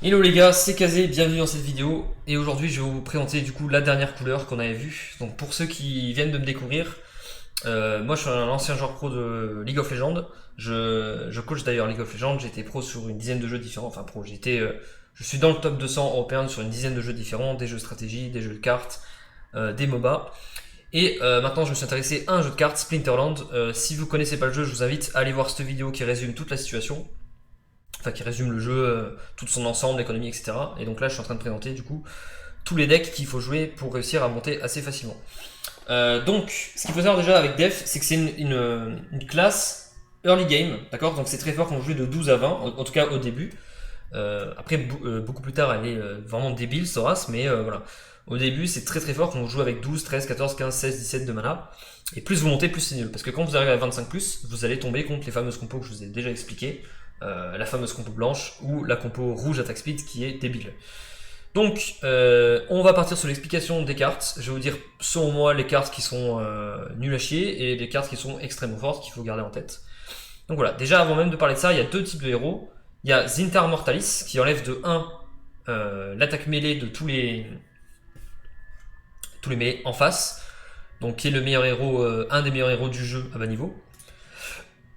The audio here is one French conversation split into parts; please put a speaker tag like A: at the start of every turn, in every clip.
A: Hello les gars, c'est Kazé, bienvenue dans cette vidéo. Et aujourd'hui je vais vous présenter du coup la dernière couleur qu'on avait vue. Donc pour ceux qui viennent de me découvrir, moi je suis un ancien joueur pro de League of Legends. Je coach d'ailleurs League of Legends, j'ai été pro sur une dizaine de jeux différents. Enfin pro, je suis dans le top 200 européen sur une dizaine de jeux différents, des jeux de stratégie, des jeux de cartes, des MOBA. Et maintenant je me suis intéressé à un jeu de cartes, Splinterland. Si vous connaissez pas le jeu, je vous invite à aller voir cette vidéo qui résume toute la situation, enfin qui résume le jeu, tout son ensemble, l'économie, etc. Et donc là, je suis en train de présenter du coup tous les decks qu'il faut jouer pour réussir à monter assez facilement. Donc, ce qu'il faut savoir déjà avec Def, c'est que c'est une classe early game, d'accord. Donc c'est très fort quand vous jouez de 12 à 20, en tout cas au début. Après, beaucoup plus tard, elle est vraiment débile, Soras, mais voilà. Au début, c'est très très fort quand vous jouez avec 12, 13, 14, 15, 16, 17 de mana. Et plus vous montez, plus c'est nul. Parce que quand vous arrivez à 25+, vous allez tomber contre les fameuses compos que je vous ai déjà expliquées. La fameuse compo blanche ou la compo rouge attack speed qui est débile. Donc, on va partir sur l'explication des cartes. Je vais vous dire, selon moi, les cartes qui sont nulles à chier et les cartes qui sont extrêmement fortes qu'il faut garder en tête. Donc voilà, déjà avant même de parler de ça, il y a deux types de héros. Il y a Zintar Mortalis qui enlève de 1 l'attaque mêlée de tous les mêlés en face. Donc qui est le meilleur héros, un des meilleurs héros du jeu à bas niveau.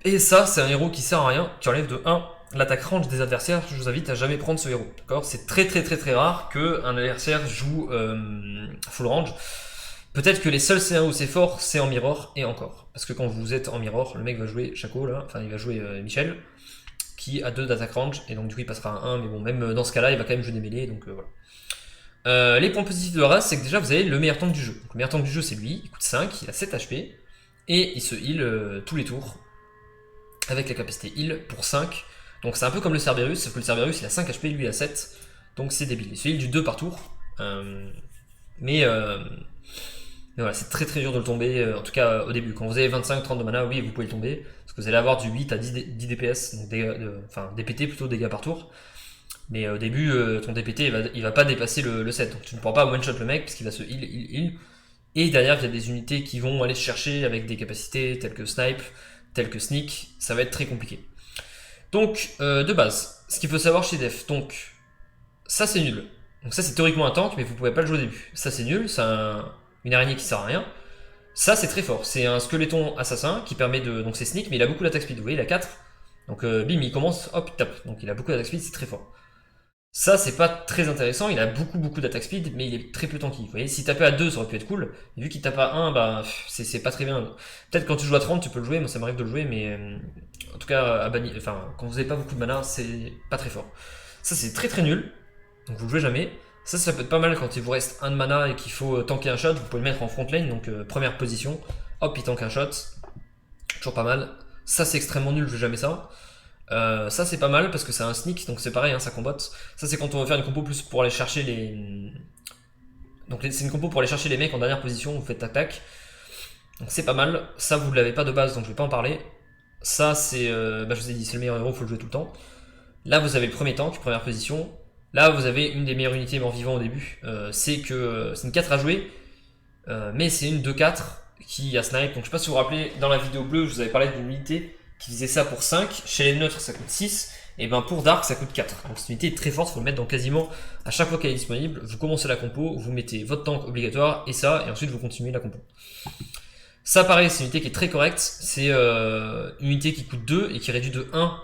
A: Et ça, c'est un héros qui sert à rien, qui enlève de 1 l'attaque range des adversaires. Je vous invite à jamais prendre ce héros. D'accord, c'est très très très très rare qu'un adversaire joue full range. Peut-être que les seuls scénarios où c'est fort, c'est en mirror et encore. Parce que quand vous êtes en mirror, le mec va jouer Chaco là, enfin il va jouer Michel, qui a 2 d'attaque range, et donc du coup il passera à 1, mais bon, même dans ce cas-là, il va quand même jouer des mêlées, donc voilà. Les points positifs de la race, c'est que déjà vous avez le meilleur tank du jeu. Donc, le meilleur tank du jeu, c'est lui, il coûte 5, il a 7 HP, et il se heal tous les tours avec la capacité heal pour 5. Donc c'est un peu comme le Cerberus, sauf que le Cerberus il a 5 HP, lui il a 7. Donc c'est débile. Il se heal du 2 par tour. Mais voilà, c'est très très dur de le tomber, en tout cas au début. Quand vous avez 25-30 de mana, oui, vous pouvez le tomber. Parce que vous allez avoir du 8 à 10 DPS, donc enfin DPT plutôt, dégâts par tour. Mais au début, ton DPT il va pas dépasser le 7. Donc tu ne pourras pas one shot le mec, parce qu'il va se heal. Et derrière, il y a des unités qui vont aller se chercher avec des capacités telles que Snipe, telles que Sneak. Ça va être très compliqué. Donc, de base, ce qu'il faut savoir chez Def, donc, ça c'est nul. Donc ça c'est théoriquement un tank, mais vous pouvez pas le jouer au début. Ça c'est nul, c'est une araignée qui sert à rien. Ça c'est très fort, c'est un squeletton assassin qui permet de... Donc c'est sneak, mais il a beaucoup d'attaque speed, vous voyez, il a 4. Donc bim, il commence, hop, il tape. Donc il a beaucoup d'attaque speed, c'est très fort. Ça c'est pas très intéressant, il a beaucoup d'attaque speed, mais il est très peu tanky. Vous voyez, s'il tapait à 2, ça aurait pu être cool. Et vu qu'il tape à 1, bah c'est pas très bien. Peut-être quand tu joues à 30, tu peux le jouer, moi ça m'arrive de le jouer, mais en tout cas, enfin, quand vous avez pas beaucoup de mana, c'est pas très fort. Ça c'est très très nul, donc vous le jouez jamais. Ça peut être pas mal quand il vous reste 1 de mana et qu'il faut tanker un shot, vous pouvez le mettre en front lane, donc première position, hop, il tank un shot, toujours pas mal. Ça c'est extrêmement nul, je joue jamais ça. Ça c'est pas mal parce que c'est un sneak, donc c'est pareil, hein, ça combotte. Ça c'est quand on va faire une compo plus pour aller chercher les... Donc c'est une compo pour aller chercher les mecs en dernière position, vous faites tac-tac. Donc c'est pas mal, ça vous l'avez pas de base donc je vais pas en parler. Ça c'est, je vous ai dit, c'est le meilleur héros, faut le jouer tout le temps. Là vous avez le premier tank, première position. Là vous avez une des meilleures unités mort-vivant au début. C'est une 4 à jouer, mais c'est une 2-4 qui a snipe. Donc je sais pas si vous vous rappelez, dans la vidéo bleue je vous avais parlé d'une unité qui faisait ça pour 5, chez les neutres ça coûte 6, et ben pour Dark ça coûte 4. Donc cette unité est très forte, il faut le mettre dans quasiment à chaque fois qu'elle est disponible. Vous commencez la compo, vous mettez votre tank obligatoire et ça, et ensuite vous continuez la compo. Ça pareil, c'est une unité qui est très correcte, c'est une unité qui coûte 2 et qui réduit de 1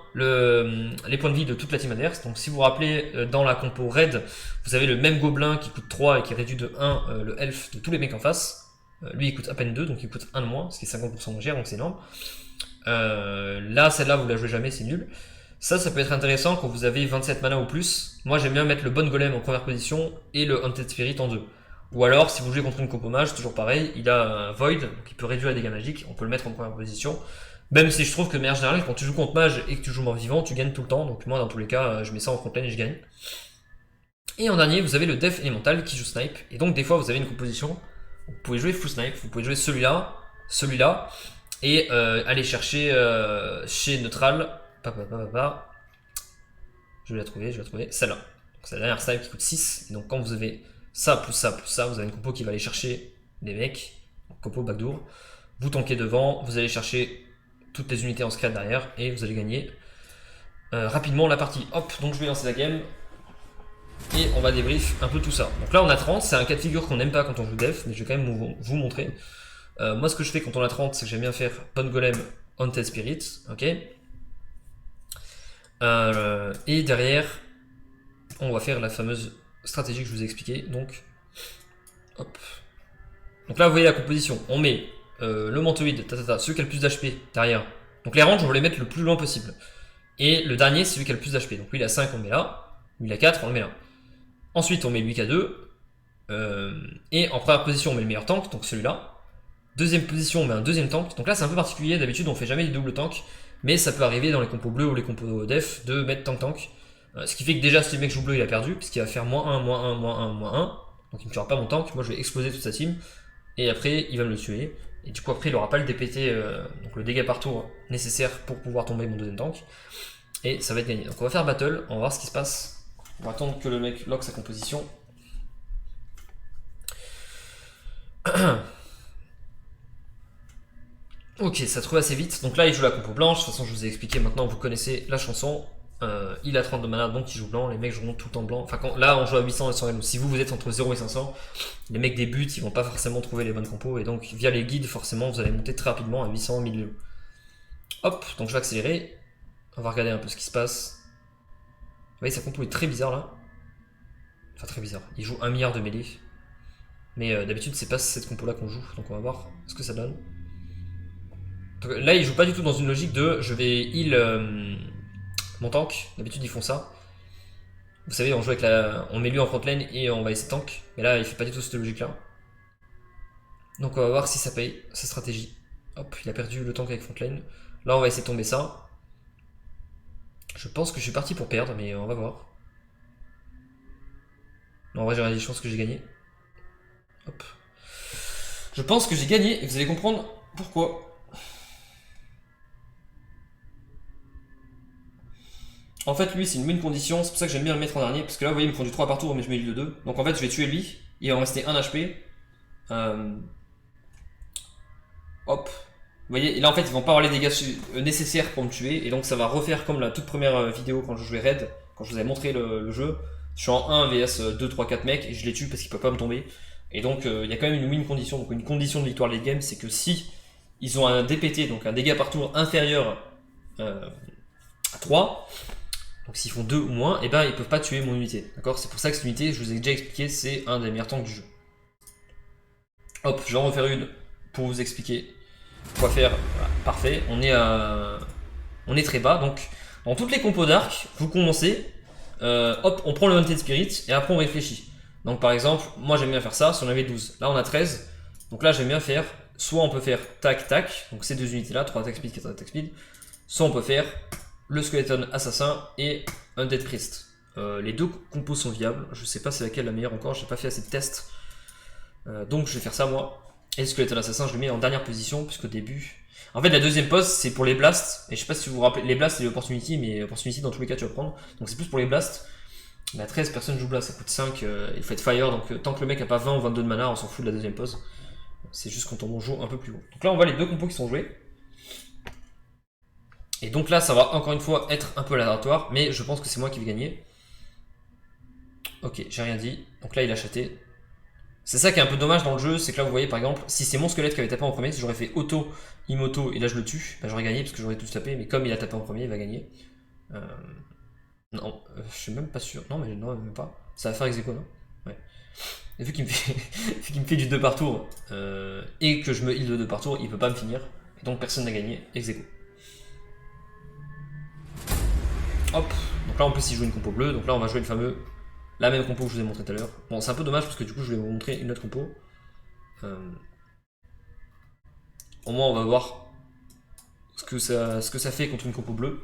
A: les points de vie de toute la team adverse. Donc si vous vous rappelez, dans la compo raid, vous avez le même gobelin qui coûte 3 et qui réduit de 1 le elf de tous les mecs en face. Lui il coûte à peine 2, donc il coûte 1 de moins, ce qui est 50% moins cher, donc c'est énorme. Là, celle-là, vous la jouez jamais, c'est nul. Ça peut être intéressant quand vous avez 27 mana ou plus. Moi, j'aime bien mettre le bon golem en première position et le Haunted Spirit en 2. Ou alors, si vous jouez contre une compo mage, toujours pareil, il a un Void, donc il peut réduire les dégâts magiques, on peut le mettre en première position. Même si je trouve que de manière générale, quand tu joues contre mage et que tu joues mort-vivant, tu gagnes tout le temps. Donc moi, dans tous les cas, je mets ça en front lane et je gagne. Et en dernier, vous avez le Def élémental qui joue snipe. Et donc, des fois, vous avez une composition. Vous pouvez jouer full snipe, vous pouvez jouer celui-là, et aller chercher chez Neutral. Je vais la trouver, celle-là. C'est la dernière snipe qui coûte 6. Et donc, quand vous avez ça, plus ça, plus ça, vous avez une compo qui va aller chercher les mecs. Compo backdoor. Vous tankez devant, vous allez chercher toutes les unités en secret derrière, et vous allez gagner rapidement la partie. Hop, donc je vais lancer la game. Et on va débrief un peu tout ça. Donc là on a 30, c'est un cas de figure qu'on n'aime pas quand on joue def, mais je vais quand même vous montrer. Moi ce que je fais quand on a 30, c'est que j'aime bien faire Bone Golem, Haunted Spirit, ok. Et derrière, on va faire la fameuse stratégie que je vous ai expliquée. Donc, hop. Donc là, vous voyez la composition. On met le mantoïde, celui qui a le plus d'HP derrière. Donc les ranges, on va les mettre le plus loin possible. Et le dernier, c'est celui qui a le plus d'HP. Donc lui, il a 5, on le met là. Lui, il a 4, on le met là. Ensuite, on met lui qui a 2. Et en première position, on met le meilleur tank, donc celui-là. Deuxième position, on met un deuxième tank. Donc là, c'est un peu particulier. D'habitude, on fait jamais des doubles tanks. Mais ça peut arriver dans les compos bleus ou les compos def de mettre tank-tank. Ce qui fait que déjà, si le mec joue bleu, il a perdu. Puisqu'il va faire -1, -1, -1, -1. Donc il ne tuera pas mon tank. Moi, je vais exploser toute sa team. Et après, il va me le tuer. Et du coup, après, il n'aura pas le DPT, donc le dégât par tour nécessaire pour pouvoir tomber mon deuxième tank. Et ça va être gagné. Donc on va faire battle. On va voir ce qui se passe. On va attendre que le mec lock sa composition. Ok, ça trouve assez vite. Donc là, il joue la compo blanche. De toute façon, je vous ai expliqué maintenant, vous connaissez la chanson. Il a 30 de mana, donc il joue blanc. Les mecs joueront tout le temps blanc. Enfin, là, on joue à 800 et 100 LO. Si vous êtes entre 0 et 500, les mecs débutent, ils vont pas forcément trouver les bonnes compos. Et donc, via les guides, forcément, vous allez monter très rapidement à 800, 1000 LO. Hop, donc je vais accélérer. On va regarder un peu ce qui se passe. Vous voyez, sa compo est très bizarre là. Enfin, très bizarre. Il joue 1 milliard de mêlée. Mais d'habitude, c'est pas cette compo là qu'on joue. Donc on va voir ce que ça donne. Donc, là, il joue pas du tout dans une logique de je vais heal mon tank. D'habitude, ils font ça. Vous savez, on joue avec on met lui en front lane et on va essayer tank. Mais là, il fait pas du tout cette logique là. Donc on va voir si ça paye, sa stratégie. Hop, il a perdu le tank avec front lane. Là, on va essayer de tomber ça. Je pense que je suis parti pour perdre, mais on va voir. Non, en vrai, j'ai rien dit, je pense que j'ai gagné. Hop. Je pense que j'ai gagné et vous allez comprendre pourquoi. En fait, lui, c'est une win condition, c'est pour ça que j'aime bien le mettre en dernier, parce que là, vous voyez, il me prend du 3 par tour, mais je mets lui de 2. Donc en fait, je vais tuer lui, il va me rester 1 HP. Hop. Vous voyez, et là, en fait, ils vont pas avoir les dégâts nécessaires pour me tuer, et donc ça va refaire comme la toute première vidéo quand je jouais Raid, quand je vous avais montré le jeu. Je suis en 1 vs 2, 3, 4 mecs, et je les tue parce qu'ils peuvent pas me tomber. Et donc, il y a quand même une win condition, donc une condition de victoire late game, c'est que si ils ont un DPT, donc un dégât par tour inférieur à 3, donc s'ils font 2 ou moins, et ben ils peuvent pas tuer mon unité. D'accord. C'est pour ça que cette unité, je vous ai déjà expliqué, c'est un des meilleurs tanks du jeu. Hop, je vais en refaire une pour vous expliquer quoi faire. Voilà, parfait. On est très bas. Donc dans toutes les compos d'arc, vous commencez. Hop, on prend le Haunted Spirit et après on réfléchit. Donc par exemple, moi j'aime bien faire ça. Si on avait 12, là on a 13. Donc là j'aime bien faire. Soit on peut faire tac tac, donc ces deux unités là, 3 attack speed, 4 attack speed. Soit on peut faire le Skeleton Assassin et un Dead Priest. Les deux compos sont viables, je sais pas c'est laquelle la meilleure encore, j'ai pas fait assez de tests. Donc je vais faire ça moi. Et le Skeleton Assassin, je le mets en dernière position, puisqu'au début. En fait, la deuxième pose, c'est pour les blasts. Et je sais pas si vous vous rappelez, les blasts, c'est l'opportunity, mais opportunity, dans tous les cas, tu vas prendre. Donc c'est plus pour les blasts. Mais à 13 personnes jouent blast, ça coûte 5. Il faut être fire, donc tant que le mec a pas 20 ou 22 de mana, on s'en fout de la deuxième pose. C'est juste quand on joue un peu plus haut. Donc là, on voit les deux compos qui sont joués. Et donc là, ça va encore une fois être un peu aléatoire, mais je pense que c'est moi qui vais gagner. Ok, j'ai rien dit. Donc là, il a chaté. C'est ça qui est un peu dommage dans le jeu, c'est que là, vous voyez, par exemple, si c'est mon squelette qui avait tapé en premier, si j'aurais fait auto, imoto, et là je le tue, bah, j'aurais gagné parce que j'aurais tous tapé, mais comme il a tapé en premier, il va gagner. Non, je suis même pas sûr. Non, mais non, même pas. Ça va faire ex aequo, non? Ouais. Et vu qu'il me fait, vu qu'il me fait du 2 par tour, et que je me heal de 2 par tour, il peut pas me finir. Et donc personne n'a gagné, ex aequo. Hop, donc là en plus il joue une compo bleue, donc là on va jouer le fameux, la même compo que je vous ai montré tout à l'heure. Bon, c'est un peu dommage parce que du coup je vais vous montrer une autre compo. Au moins on va voir ce que ça fait contre une compo bleue.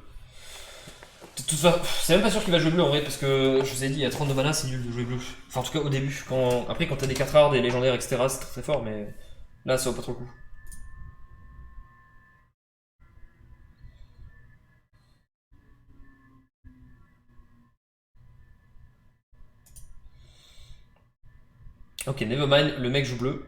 A: De toute façon, c'est même pas sûr qu'il va jouer bleu en vrai, parce que je vous ai dit, il y a 32 mana, c'est nul de jouer bleu. Enfin, en tout cas au début. Après, quand t'as des 4 hard, des légendaires, etc., c'est très très fort, mais là ça vaut pas trop le coup. Ok, nevermind, le mec joue bleu.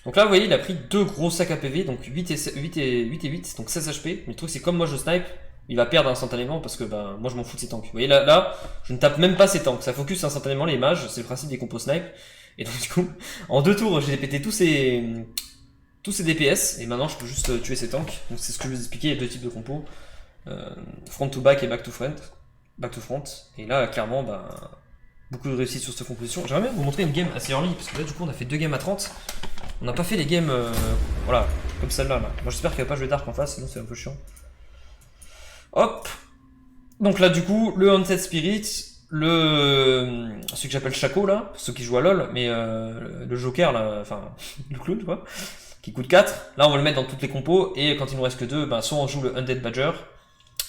A: Donc là, vous voyez, il a pris 2 gros sacs à PV, donc 8 et 8, donc 16 HP. Mais le truc, c'est comme moi je snipe, il va perdre instantanément parce que bah, moi je m'en fous de ses tanks. Vous voyez, là, je ne tape même pas ses tanks, ça focus instantanément les mages, c'est le principe des compos snipe. Et donc du coup, en 2 tours, j'ai pété tous ces DPS, et maintenant je peux juste tuer ses tanks. Donc c'est ce que je vous expliquais, il y a 2 types de compos. Front to back et back to front. Et là, clairement, bah, beaucoup de réussite sur cette composition. J'aimerais bien vous montrer une game assez early, parce que là, du coup, on a fait 2 games à 30. On n'a pas fait les games, voilà, comme celle-là. Là. Moi, j'espère qu'il va pas jouer Dark en face, sinon c'est un peu chiant. Hop. Donc là, du coup, le Haunted Spirit, celui que j'appelle Chaco, là, pour ceux qui jouent à LoL, mais le Joker, là, enfin, le clown, quoi, qui coûte 4. Là, on va le mettre dans toutes les compos, et quand il nous reste que 2, bah, soit on joue le Undead Badger,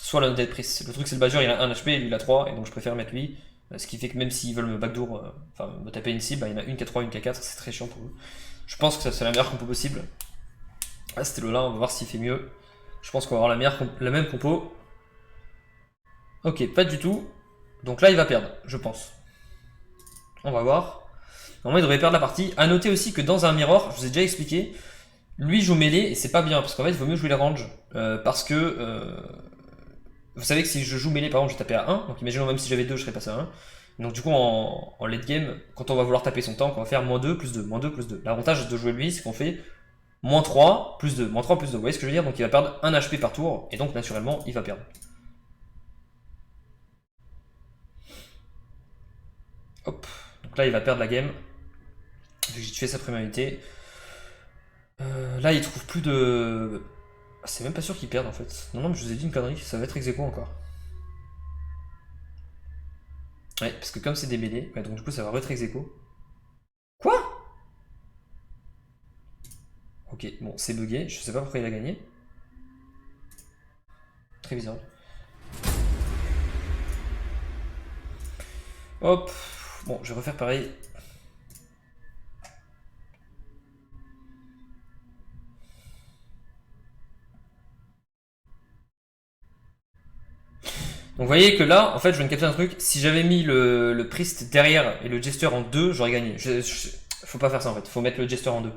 A: soit le Undead Priest. Le truc, c'est le Badger, il a 1 HP, lui, il a 3, et donc je préfère mettre lui. Ce qui fait que même s'ils veulent me backdoor, enfin me taper une cible, bah, il y en a une qui a 3, une qui a 4, c'est très chiant pour eux. Je pense que c'est la meilleure compo possible. Ah, c'était le là, on va voir s'il fait mieux. Je pense qu'on va avoir la même compo. Ok, pas du tout. Donc là, il va perdre, je pense. On va voir. Normalement, il devrait perdre la partie. A noter aussi que dans un mirror, je vous ai déjà expliqué, lui joue mêlée et c'est pas bien parce qu'en fait, il vaut mieux jouer les range. Parce que vous savez que si je joue mêlée, par exemple, je tapais à 1. Donc imaginons même si j'avais 2, je serais passé à 1. Donc du coup, en late game, quand on va vouloir taper son tank, on va faire -2 plus 2, -2 plus 2. L'avantage de jouer lui, c'est qu'on fait -3 plus 2, -3 plus 2. Vous voyez ce que je veux dire? Donc il va perdre 1 HP par tour, et donc naturellement, il va perdre. Hop. Donc là, il va perdre la game. Vu que j'ai tué sa première unité. Là, il trouve plus de... Ah, c'est même pas sûr qu'il perde en fait. Non, non, mais je vous ai dit une connerie, ça va être ex aequo encore. Ouais, parce que comme c'est des mêlées, ouais, donc du coup ça va re-être ex aequo. Quoi? Ok, bon, c'est bugué, je sais pas pourquoi il a gagné. Très bizarre. Hop, bon, je vais refaire pareil. Donc vous voyez que là, en fait, je viens de capter un truc. Si j'avais mis le priest derrière et le jester en 2, j'aurais gagné. Faut pas faire ça en fait, faut mettre le jester en 2.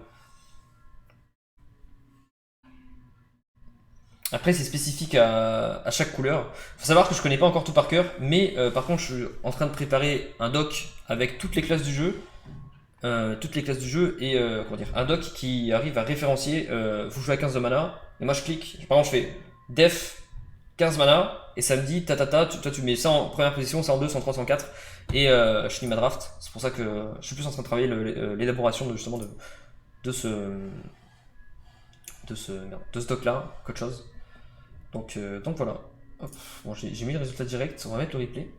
A: Après, c'est spécifique à chaque couleur. Faut savoir que je connais pas encore tout par cœur, mais par contre, je suis en train de préparer un doc avec toutes les classes du jeu. Et comment dire, un doc qui arrive à référencier vous jouez à 15 de mana, et moi je clique, par exemple je fais def 15 mana, et ça me dit tatata, toi tu mets ça en première position, ça en 2, 103, 104, et je finis ma draft. C'est pour ça que je suis plus en train de travailler l'élaboration de, justement de ce doc là qu'autre chose. Donc voilà. Hop. Bon, j'ai mis le résultat direct, on va mettre le replay.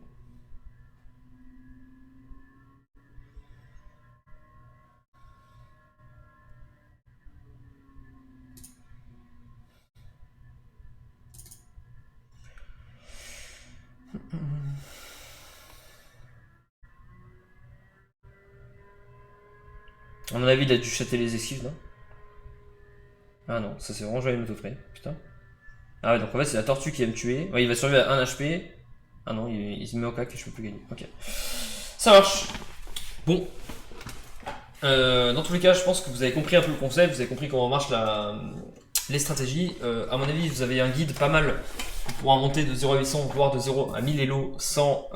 A: À mon avis, il a dû chatter les esquives, non? Ah non, ça c'est vraiment joué à m'auto-tray, putain. Ah ouais, donc en fait, c'est la tortue qui va me tuer. Ouais, il va survivre à 1 HP. Ah non, il se met au cac et je peux plus gagner. Ok. Ça marche. Bon. Dans tous les cas, je pense que vous avez compris un peu le concept, vous avez compris comment marchent les stratégies. À mon avis, vous avez un guide pas mal pour pouvoir monter de 0 à 800, voire de 0 à 1000 Elo sans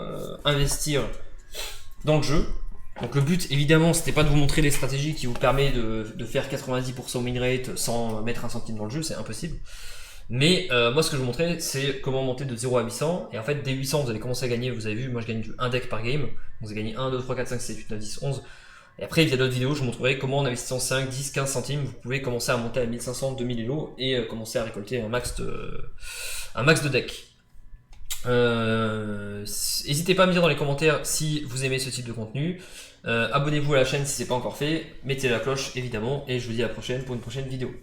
A: investir dans le jeu. Donc le but, évidemment, c'était pas de vous montrer les stratégies qui vous permettent de faire 90% win rate sans mettre un centime dans le jeu, c'est impossible. Mais moi, ce que je vous montrais, c'est comment monter de 0 à 800. Et en fait, dès 800, vous allez commencer à gagner. Vous avez vu, moi, je gagne du 1 deck par game. Donc, vous avez gagné 1, 2, 3, 4, 5, 6, 7, 8, 9, 10, 11. Et après, via d'autres vidéos, je vous montrerai comment en investissant 5, 10, 15 centimes, vous pouvez commencer à monter à 1500, 2000 Elo et commencer à récolter un max de deck. N'hésitez pas à me dire dans les commentaires si vous aimez ce type de contenu. Abonnez-vous à la chaîne si ce n'est pas encore fait. Mettez la cloche évidemment. Et je vous dis à la prochaine pour une prochaine vidéo.